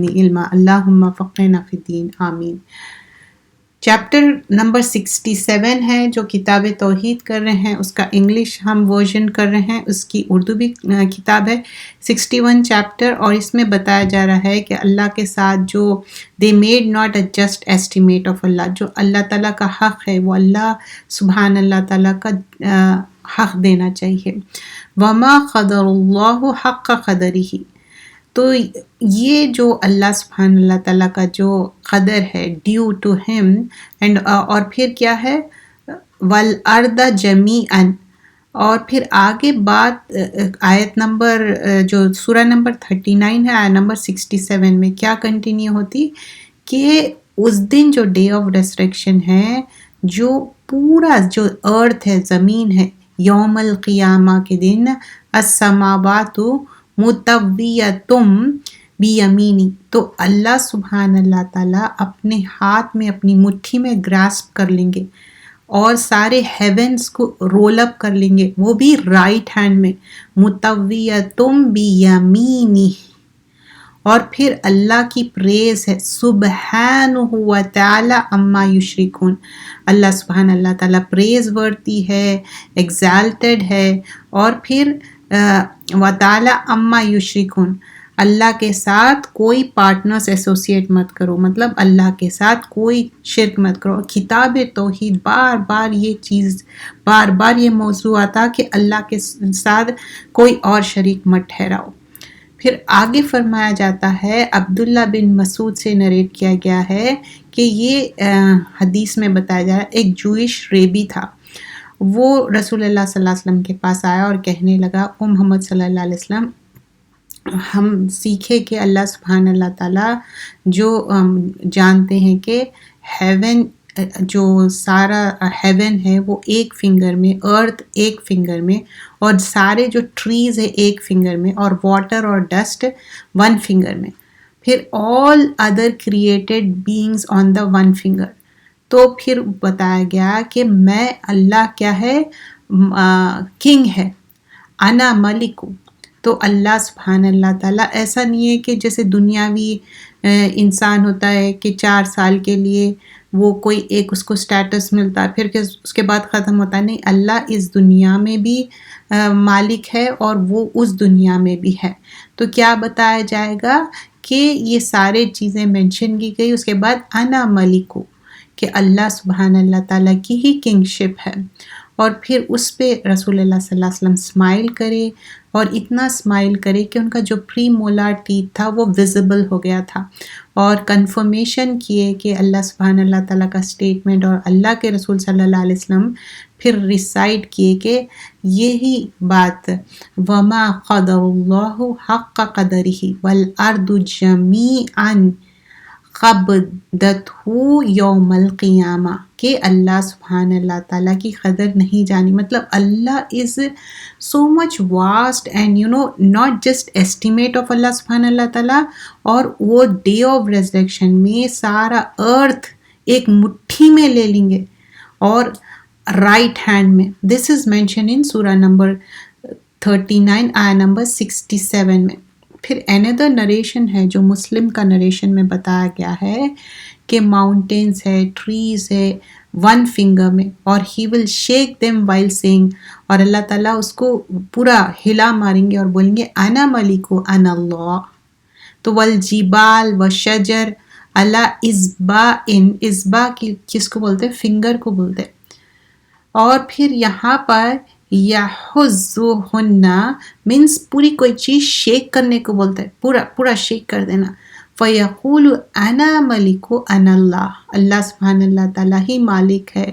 زدنی علما اللہم فقہنا فی الدین آمین۔ چیپٹر نمبر 67 ہے جو کتاب توحید کر رہے ہیں، اس کا انگلش ہم ورژن کر رہے ہیں، اس کی اردو بھی کتاب ہے 61 چیپٹر، اور اس میں بتایا جا رہا ہے کہ اللہ کے ساتھ جو they made not a just estimate of اللہ، جو اللہ تعالیٰ کا حق ہے وہ اللہ سبحان اللہ تعالیٰ کا حق دینا چاہیے۔ وما قدر اللہ حق قدرہ، تو یہ جو اللہ سبحانہ اللہ تعالیٰ کا جو قدر ہے ڈیو ٹو ہم، اینڈ اور پھر کیا ہے والارض جمیعا، اور پھر آگے بات آیت نمبر جو سورہ نمبر 39 ہے آیت نمبر 67 میں کیا کنٹینیو ہوتی کہ اس دن جو ڈے آف ریسریکشن ہے، جو پورا جو ارتھ ہے زمین ہے، یوم القیامہ کے دن السماوات مطویتم بیمینی، تو اللہ سبحان اللہ تعالیٰ اپنے ہاتھ میں اپنی مٹھی میں گراسپ کر لیں گے اور سارے ہیونز کو رول اپ کر لیں گے، وہ بھی رائٹ ہینڈ میں، مطویتم بیمینی، اور پھر اللہ کی پریز ہے سبحانہ و تعالی اما یشرکون، اللہ سبحان اللہ تعالیٰ پریز ورتی ہے، ایگزالٹڈ ہے، اور پھر و تعالی اما یشرکون، اللہ کے ساتھ کوئی پارٹنرز ایسوسیٹ مت کرو، مطلب اللہ کے ساتھ کوئی شرک مت کرو۔ کتاب توحید بار بار یہ موضوع آتا کہ اللہ کے ساتھ کوئی اور شریک مت ٹھہراؤ۔ پھر آگے فرمایا جاتا ہے، عبداللہ بن مسعود سے نریٹ کیا گیا ہے کہ یہ حدیث میں بتایا جا رہا ہے ایک جوئش ریبی تھا، وہ رسول اللہ صلی اللہ علیہ وسلم کے پاس آیا اور کہنے لگا او محمد صلی اللہ علیہ وسلم، ہم سیکھے کہ اللہ سبحانہ اللہ تعالیٰ جو جانتے ہیں کہ ہیون، جو سارا ہیون ہے وہ ایک فنگر میں، ارتھ ایک فنگر میں، اور سارے جو ٹریز ہے ایک فنگر میں، اور واٹر اور ڈسٹ 1 فنگر میں، پھر آل ادر کریٹڈ بینگز آن دا 1 فنگر۔ تو پھر بتایا گیا کہ میں اللہ کیا ہے، کنگ ہے، انا ملک، تو اللہ سبحان اللہ تعالیٰ ایسا نہیں ہے کہ جیسے دنیاوی انسان ہوتا ہے کہ 4 سال کے لیے وہ کوئی ایک اس کو سٹیٹس ملتا ہے پھر کہ اس کے بعد ختم ہوتا ہے، نہیں، اللہ اس دنیا میں بھی مالک ہے اور وہ اس دنیا میں بھی ہے۔ تو کیا بتایا جائے گا کہ یہ سارے چیزیں مینشن کی گئی، اس کے بعد انا ملک، کہ اللہ سبحان اللہ تعالیٰ کی ہی کنگ شپ ہے، اور پھر اس پہ رسول اللہ صلی اللہ علیہ وسلم اسمائل کرے، اور اتنا اسمائل کرے کہ ان کا جو پری مولار ٹیتھ تھا وہ ویزیبل ہو گیا تھا، اور کنفرمیشن کیے کہ اللہ سبحان اللہ تعالیٰ کا اسٹیٹمنٹ، اور اللہ کے رسول صلی اللہ علیہ وسلم پھر ریسائٹ کیے کہ یہی بات وما قدر اللہ حق قدرہ والارض جمیعا قبضتہ یوم القیامہ، کہ اللہ سبحان اللہ تعالیٰ کی قدر نہیں جانی، مطلب اللہ is so much vast and not just estimate of اللہ سبحان اللہ تعالیٰ، اور وہ ڈے آف ریزریکشن میں سارا ارتھ ایک مٹھی میں لے لیں گے اور رائٹ ہینڈ میں۔ دس از مینشن ان سورہ نمبر 39 آیت نمبر 67 میں۔ پھر اندر نریشن ہے جو مسلم کا نریشن میں بتایا گیا ہے کہ ماؤنٹینز ہے، ٹریز ہے 1 فنگر میں، اور ہی ول شیک دیم وائل سینگ، اور اللہ تعالیٰ اس کو پورا ہلا ماریں گے اور بولیں گے انا ملک انا اللہ۔ تو والجبال والشجر علی اصبعٍ، اصبع کس کو بولتے ہیں؟ فنگر کو بولتے ہیں۔ اور پھر یہاں پر یحظہن مینس پوری کوئی چیز شیک کرنے کو بولتا ہے، پورا شیک کر دینا۔ فیقول انا ملک انا اللہ، اللہ سبحان اللہ تعالیٰ ہی مالک ہے،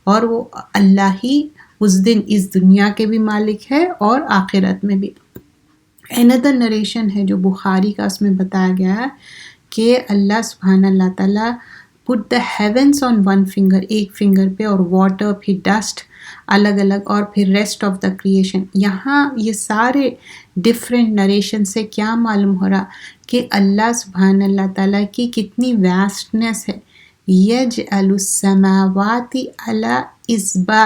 اور وہ اللہ ہی اس دن اس دنیا کے بھی مالک ہے اور آخرت میں بھی۔ اندر نریشن ہے جو بخاری کا، اس میں بتایا گیا ہے کہ اللہ سبحان اللہ تعالیٰ put the heavens on 1 finger، ایک فنگر پہ، اور واٹر پھر ڈسٹ الگ الگ، اور پھر ریسٹ آف دا کریشن۔ یہاں یہ سارے ڈفرینٹ نریشن سے کیا معلوم ہو رہا کہ اللہ سبحان اللہ تعالیٰ کی کتنی واسٹنس ہے۔ یجعل السماوات علی اصبع،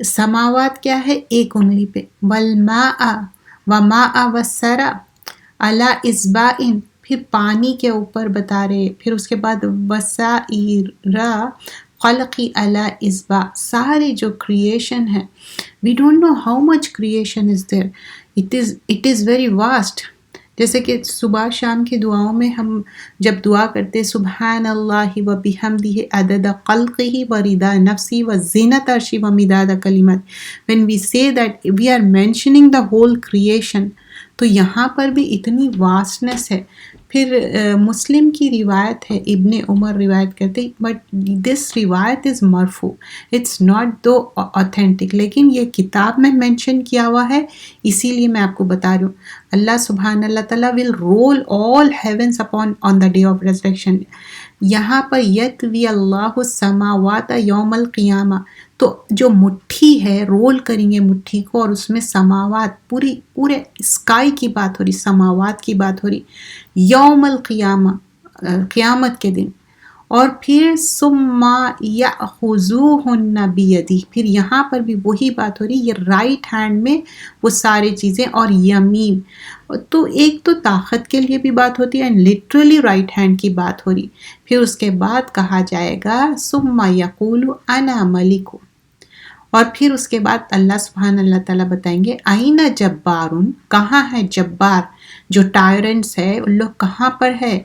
سماوات کیا ہے؟ ایک انگلی پہ، والماء وماء والثرى علی اصبع، پھر پانی کے اوپر بتا رہے، پھر اس کے بعد وسائر خلقی علی اصبع، سارے جو کریشن ہے، we don't know how much creation is there, it is very vast. جیسے کہ صبح شام کی دعاؤں میں ہم جب دعا کرتے سبحان اللہ و بحمدہ عدد خلقہ و رضا نفسی و زینت عرشی و مداد کلمات، when we say that we are mentioning the whole creation، تو یہاں پر بھی اتنی واسٹنس ہے. پھر مسلم کی روایت ہے، ابن عمر روایت کرتے، بٹ دس روایت از مرفوع، اٹس ناٹ دو اوتھینٹک، لیکن یہ کتاب میں مینشن کیا ہوا ہے، اسی لیے میں آپ کو بتا رہی ہوں. اللہ سبحان اللہ تعالیٰ will roll all heavens upon on the day of resurrection. یہاں پر یطوی اللہ السماوات یوم القیامہ، تو جو مٹھی ہے رول کریں گے مٹھی کو، اور اس میں سماوات پورے اسکائی کی بات ہو رہی، سماوات کی بات ہو رہی، یوم القیامہ قیامت کے دن. اور پھر ثم یأخذوہن بیدہ، پھر یہاں پر بھی وہی بات ہو رہی، یہ رائٹ ہینڈ میں وہ سارے چیزیں، اور یمین، تو ایک تو طاقت کے لیے بھی بات ہوتی ہے، اینڈ لٹرلی رائٹ ہینڈ کی بات ہو رہی. پھر اس کے بعد کہا جائے گا ثم یقول انا ملک، اور پھر اس کے بعد اللہ سبحان اللہ تعالیٰ بتائیں گے آئین جبارن، کہاں ہے جبار جو ٹائرنٹس ہے ان لوگ کہاں پر ہے،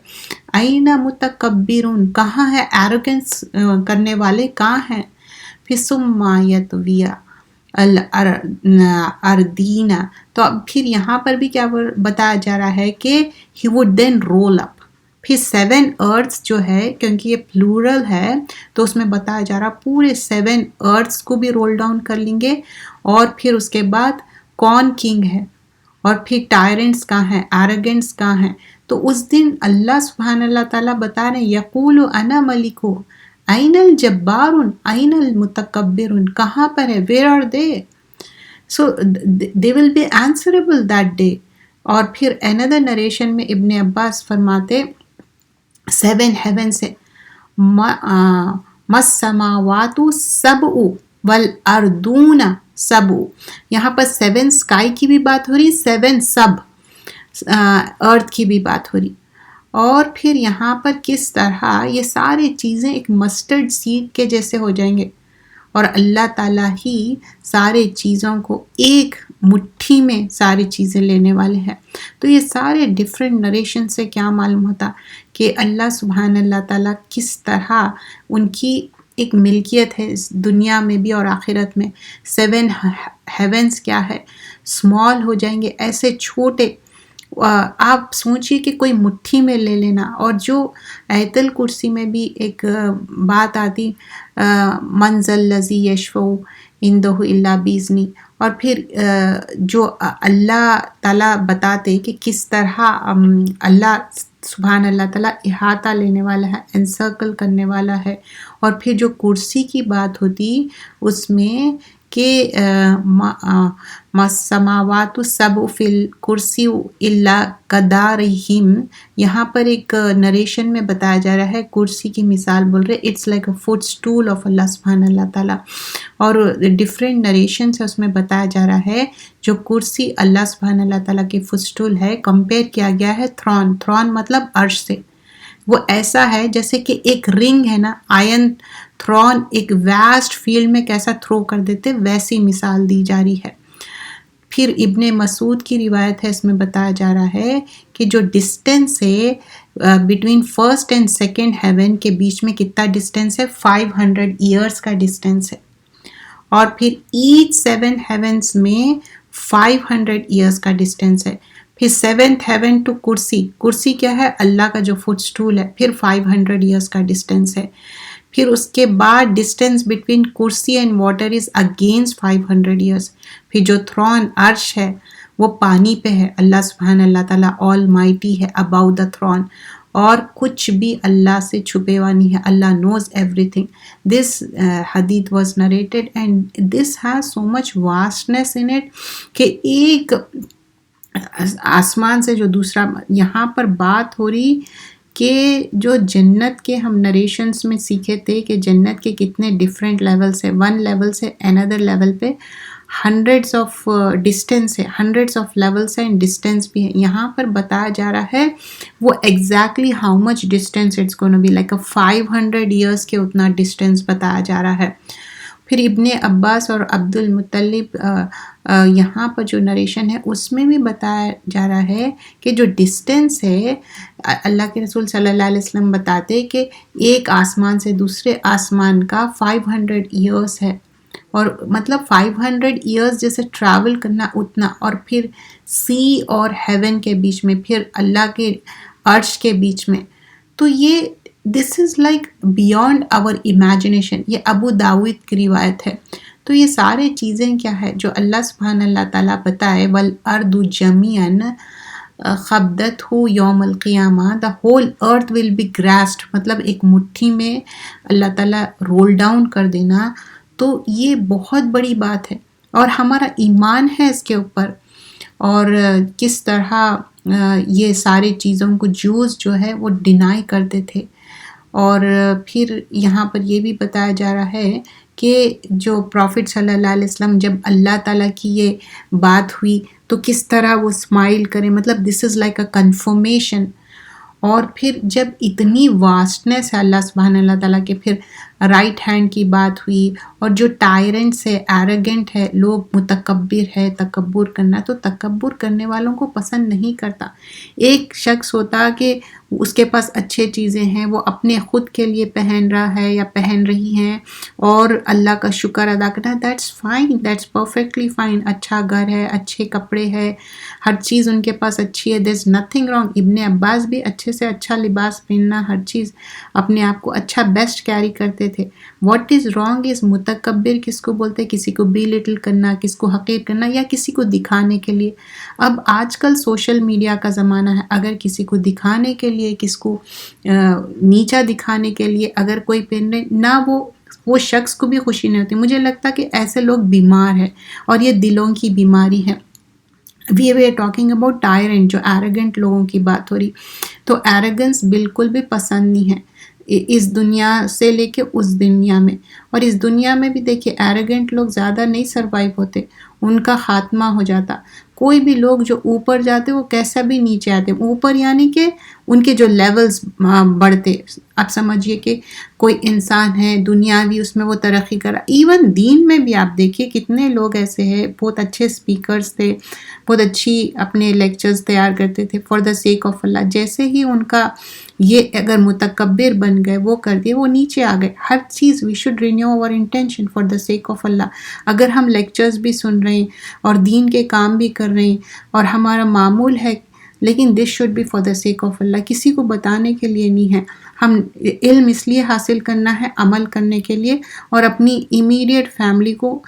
آئین متکبرون، کہاں ہے ایروگنس کرنے والے کہاں ہیں. پھر ثم یطوی الارضین، تو اب پھر یہاں پر بھی کیا بتایا جا رہا ہے کہ he would then roll up. پھر 7 ارتھس جو ہے، کیونکہ یہ پلورل ہے تو اس میں بتایا جا رہا پورے 7 ارتھس کو بھی رول ڈاؤن کر لیں گے. اور پھر اس کے بعد کون کنگ ہے، اور پھر ٹائرنٹس کہاں ہیں، ایروگنٹس کہاں ہیں. تو اس دن اللہ سبحانہ اللہ تعالیٰ بتا رہے ہیں یقول انا ملک این الجبارون این المتکبرون، کہاں پر ہے، where are they, so they will be answerable that day. اور پھر another نریشن میں ابن عباس فرماتے 7 ہیون سے مَالسَّمَاوَاتُ سَبْعُ وَالْأَرْضُونَ سَبْعُ، یہاں پر 7 اسکائی کی بھی بات ہو رہی، 7 سب ارتھ کی بھی بات ہو رہی. اور پھر یہاں پر کس طرح یہ ساری چیزیں ایک مسٹرڈ سیڈ کے جیسے ہو جائیں گے، اور اللہ تعالیٰ ہی سارے چیزوں کو ایک مٹھی میں ساری چیزیں لینے والے ہیں. تو یہ سارے ڈیفرنٹ نریشن سے کیا معلوم ہوتا کہ اللہ سبحان اللہ تعالیٰ کس طرح ان کی ایک ملکیت ہے اس دنیا میں بھی اور آخرت میں. 7 ہیونس کیا ہے، اسمال ہو جائیں گے، ایسے چھوٹے، آپ سوچئے کہ کوئی مٹھی میں لے لینا. اور جو آیت الکرسی میں بھی ایک بات آتی من ذا الذی یشفع عندہ الا باذنہ، اور پھر جو اللہ تعالیٰ بتاتے کہ کس طرح اللہ سبحان اللہ تعالیٰ احاطہ لینے والا ہے، انسرکل کرنے والا ہے. اور پھر جو کرسی کی بات ہوتی اس میں کہ السماوات السبع فی الکرسی الا کدارہم، یہاں پر ایک نریشن میں بتایا جا رہا ہے کرسی کی مثال بول رہے it's like a foot stool of اللہ سبحان اللہ تعالیٰ. اور ڈفرینٹ نریشن سے اس میں بتایا جا رہا ہے جو کرسی اللہ سبحان اللہ تعالیٰ کی فٹ اسٹول ہے کمپیئر کیا گیا ہے تھرون مطلب عرش سے. وہ ایسا ہے جیسے کہ ایک رنگ ہے نا، آئرن تھرون ایک ویسٹ فیلڈ میں کیسا تھرو کر دیتے، ویسی مثال دی جا رہی ہے. پھر ابن مسعود کی روایت ہے، اس میں بتایا جا رہا ہے کہ جو ڈسٹینس ہے between first and second heaven کے بیچ میں کتنا ڈسٹینس ہے، 500 ایئرس کا ڈسٹینس ہے. اور پھر ایچ 7 ہیونس میں 500 ایئرس کا ڈسٹینس ہے. پھر 7th ہیون ٹو کرسی کیا ہے، اللہ کا جو فٹ اسٹول ہے، پھر 500 ایئرس کا ڈسٹینس ہے. پھر اس کے بعد ڈسٹینس بٹوین کرسی and water is against 500 years. پھر جو تھرون عرش ہے وہ پانی پہ ہے، اللہ سبحان اللہ تعالیٰ آل مائٹی ہے اباؤ دا تھرون، اور کچھ بھی اللہ سے چھپے ہوا نہیں ہے، اللہ نوز ایوری تھنگ. دس حدیث was narrated and this has so much vastness in it کہ ایک آسمان سے جو دوسرا، یہاں پر بات ہو رہی کہ جو جنت کے ہم نریشنز میں سیکھے تھے کہ جنت کے کتنے ڈیفرنٹ لیولس ہے، 1 لیول سے another لیول پہ ہنڈریڈس آف ڈسٹینس ہے، ہنڈریڈس آف لیولس ہیں، ڈسٹینس بھی ہے. یہاں پر بتایا جا رہا ہے وہ exactly how much distance it's gonna be, like 500 years کے اتنا ڈسٹینس بتایا جا رہا ہے. پھر ابن عباس اور عبد المطلب یہاں پر جو نریشن ہے اس میں بھی بتایا جا رہا ہے کہ جو ڈسٹینس ہے، اللہ کے رسول صلی اللہ علیہ وسلم بتاتے کہ ایک آسمان سے دوسرے آسمان کا 500 ایئرس ہے، اور مطلب 500 ایئرس جیسے ٹریول کرنا اتنا، اور پھر سی اور ہیون کے بیچ میں، پھر اللہ کے عرش کے بیچ میں. تو یہ this is like beyond our imagination. یہ ابو داود کی روایت ہے. تو یہ سارے چیزیں کیا ہے جو اللہ سبحانہ اللہ تعالیٰ بتائے، وَالْأَرْضُ جَمِيعًا قبضتہ یوم القیامہ، the whole earth will be گراسڈ، مطلب ایک مٹھی میں اللہ تعالیٰ رول ڈاؤن کر دینا. تو یہ بہت بڑی بات ہے، اور ہمارا ایمان ہے اس کے اوپر. اور کس طرح یہ سارے چیزوں کو جوز جو ہے وہ ڈینائی کرتے تھے. اور پھر یہاں پر یہ بھی بتایا جا رہا ہے کہ جو پروفٹ صلی اللہ علیہ وسلم جب اللہ تعالیٰ کی یہ بات ہوئی تو کس طرح وہ اسمائل کرے، مطلب دس از لائک اے کنفرمیشن. اور پھر جب اتنی واسٹنیس ہے اللہ سبحانہ اللہ تعالیٰ کے، پھر رائٹ ہینڈ کی بات ہوئی. اور جو ٹائرنٹس ہے، ایروگنٹ ہے، لوگ متکبر ہے، تکبر کرنا، تو تکبر کرنے والوں کو پسند نہیں کرتا. ایک شخص ہوتا کہ اس کے پاس اچھے چیزیں ہیں، وہ اپنے خود کے لیے پہن رہا ہے یا پہن رہی ہیں، اور اللہ کا شکر ادا کرنا، that's fine, that's perfectly fine. اچھا گھر ہے، اچھے کپڑے ہے، ہر چیز ان کے پاس اچھی ہے، دیر از نتھنگ رانگ. ابن عباس بھی اچھے سے اچھا لباس پہننا، ہر چیز اپنے آپ کو اچھا بیسٹ کیری کرتے تھے. واٹ از رانگ از متکبر کس کو بولتے ہیں؟ کسی کو بی لٹل کرنا، کس کو حقیر کرنا، یا کسی کو دکھانے کے لیے. اب آج کل سوشل میڈیا کا زمانہ ہے، اگر کسی کو دکھانے کے لیے، کس کو نیچا دکھانے کے لیے اگر کوئی پہن رہے، نہ وہ شخص کو بھی خوشی نہیں ہوتی. مجھے لگتا کہ ایسے لوگ بیمار ہیں، اور یہ دلوں کی بیماری ہے. We are talking about tyrant, جو ایروگنٹ لوگوں کی بات ہو رہی. تو ایروگنس بالکل بھی پسند نہیں ہے اس دنیا سے لے کے اس دنیا میں. اور اس دنیا میں بھی دیکھیے ایروگنٹ لوگ زیادہ نہیں سروائیو ہوتے، ان کا خاتمہ ہو جاتا. کوئی بھی لوگ جو اوپر جاتے وہ کیسا بھی نیچے آتے. اوپر یعنی کہ ان کے جو لیولز بڑھتے. آپ سمجھیے کہ کوئی انسان ہے دنیاوی، اس میں وہ ترقی کرا. ایون دین میں بھی آپ دیکھیے کتنے لوگ ایسے ہیں، بہت اچھے اسپیکرز تھے، بہت اچھی اپنے لیکچرز تیار کرتے تھے فار دا سیک آف اللہ. جیسے ہی ان کا یہ اگر متکبر بن گئے، وہ کر دیے، وہ نیچے آ گئے. ہر چیز we should renew our intention for the sake of اللہ. اگر ہم لیکچرز بھی سن رہے ہیں اور دین کے کام بھی کر رہے ہیں اور ہمارا معمول ہے، لیکن this should be for the sake of Allah, کسی کو بتانے کے لیے نہیں ہے. ہم علم اس لیے حاصل کرنا ہے، عمل کرنے کے لیے، اور اپنی امیڈیٹ فیملی کو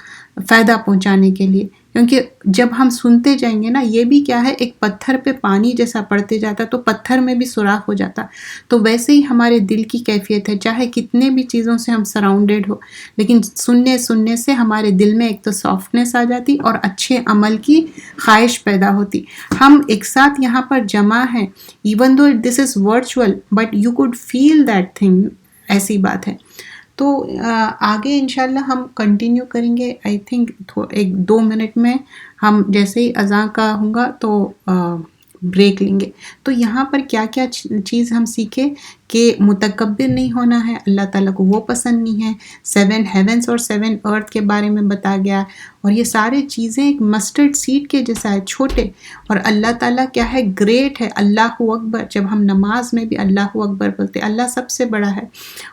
فائدہ پہنچانے کے لیے. کیونکہ جب ہم سنتے جائیں گے نا، یہ بھی کیا ہے، ایک پتھر پہ پانی جیسا پڑتے جاتا تو پتھر میں بھی سوراخ ہو جاتا. تو ویسے ہی ہمارے دل کی کیفیت ہے، چاہے کتنے بھی چیزوں سے ہم سراؤنڈیڈ ہو، لیکن سننے سے ہمارے دل میں ایک تو سافٹنس آ جاتی اور اچھے عمل کی خواہش پیدا ہوتی. ہم ایک ساتھ یہاں پر جمع ہیں، even though this is virtual but you could feel that thing. ایسی بات ہے. تو آگے انشاءاللہ ہم کنٹینیو کریں گے. آئی تھنک 1-2 منٹ میں ہم جیسے ہی اذان کا ہوں گا تو بریک لیں گے. تو یہاں پر کیا کیا چیز ہم سیکھے کہ متکبر نہیں ہونا ہے، اللہ تعالیٰ کو وہ پسند نہیں ہے. 7 ہیونس اور 7 ارتھ کے بارے میں بتایا گیا. اور یہ سارے چیزیں ایک مسٹرڈ سیڈ کے جیسا ہے، چھوٹے. اور اللہ تعالیٰ کیا ہے، گریٹ ہے. اللہ اکبر، جب ہم نماز میں بھی اللہ اکبر بولتے، اللہ سب سے بڑا ہے.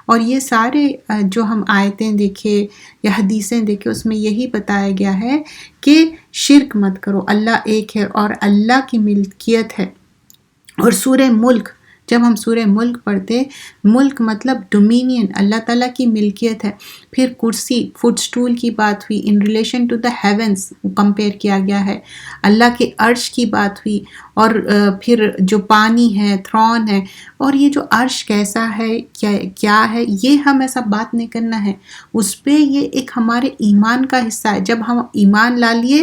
اور یہ سارے جو ہم آیتیں دیکھے یا حدیثیں دیکھے، اس میں یہی بتایا گیا ہے کہ شرک مت کرو، اللہ ایک ہے اور اللہ کی ملکیت ہے. اور سورہ ملک، جب ہم سورہ ملک پڑھتے، ملک مطلب ڈومینین، اللہ تعالیٰ کی ملکیت ہے. پھر کرسی، فٹ سٹول کی بات ہوئی، in relation to the heavens compare کیا گیا ہے. اللہ کے عرش کی بات ہوئی، اور پھر جو پانی ہے، تھرون ہے. اور یہ جو عرش کیسا ہے، کیا ہے، یہ ہم ایسا بات نہیں کرنا ہے اس پہ. یہ ایک ہمارے ایمان کا حصہ ہے. جب ہم ایمان لا لیے،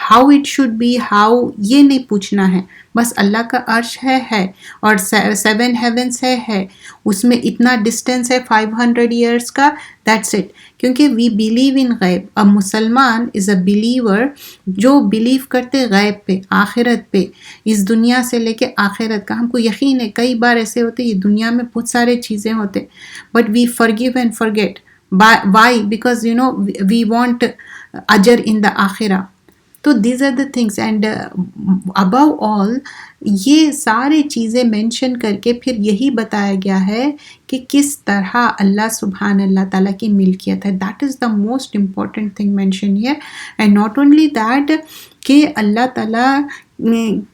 how it should be, how, یہ نہیں پوچھنا ہے. بس اللہ کا عرش ہے اور 7 ہیونس ہے، اس میں اتنا ڈسٹینس ہے 500 ایئرس کا. That's it. کیونکہ وی بلیو ان غیب. اب مسلمان از اے بلیور جو بلیو کرتے غیب پہ، آخرت پہ، اس دنیا سے لے کے آخرت کا. ہم کو یقین ہے کئی بار ایسے ہوتے یہ دنیا میں بہت سارے چیزیں ہوتے but we forgive and forget. Why? Because we want اجر in the آخرہ. تو these are the things. And above all یہ سارے چیزیں مینشن کر کے پھر یہی بتایا گیا ہے کہ کس طرح اللہ سبحان اللہ تعالیٰ کی ملکیت ہے. That is the most important thing mention here. And not only that کہ اللہ تعالیٰ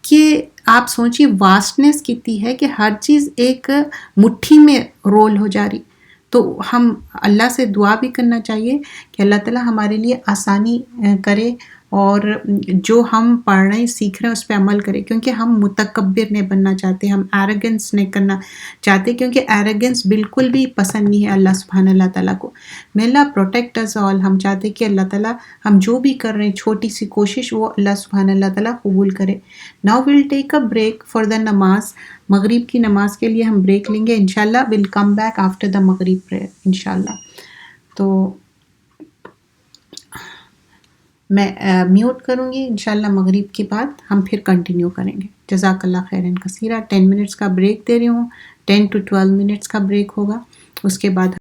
کہ آپ سوچیے واسٹنیس کتنی ہے کہ ہر چیز ایک مٹھی میں رول ہو جا رہی. تو ہم اللہ سے دعا بھی کرنا چاہیے کہ اللہ تعالیٰ ہمارے لیے آسانی کرے اور جو ہم پڑھ رہے ہیں سیکھ رہے ہیں اس پہ عمل کرے. کیونکہ ہم متکبر نہیں بننا چاہتے، ہم ایروگنس نہیں کرنا چاہتے، کیونکہ ایروگنس بالکل بھی پسند نہیں ہے اللہ سبحانہ اللہ تعالیٰ کو. may اللہ پروٹیکٹ us all. ہم چاہتے کہ اللہ تعالیٰ ہم جو بھی کر رہے ہیں چھوٹی سی کوشش وہ اللہ سبحانہ اللہ تعالیٰ قبول کرے. now we'll take a break for the نماز. مغرب کی نماز کے لیے ہم بریک لیں گے انشاءاللہ. we'll come back after the مغرب prayer انشاءاللہ. تو میں میوٹ کروں گی انشاءاللہ. مغرب کے بعد ہم پھر کنٹینیو کریں گے. جزاک اللہ خیرن کثیرہ. 10 منٹس کا بریک دے رہی ہوں. 10 to 12 منٹس کا بریک ہوگا. اس کے بعد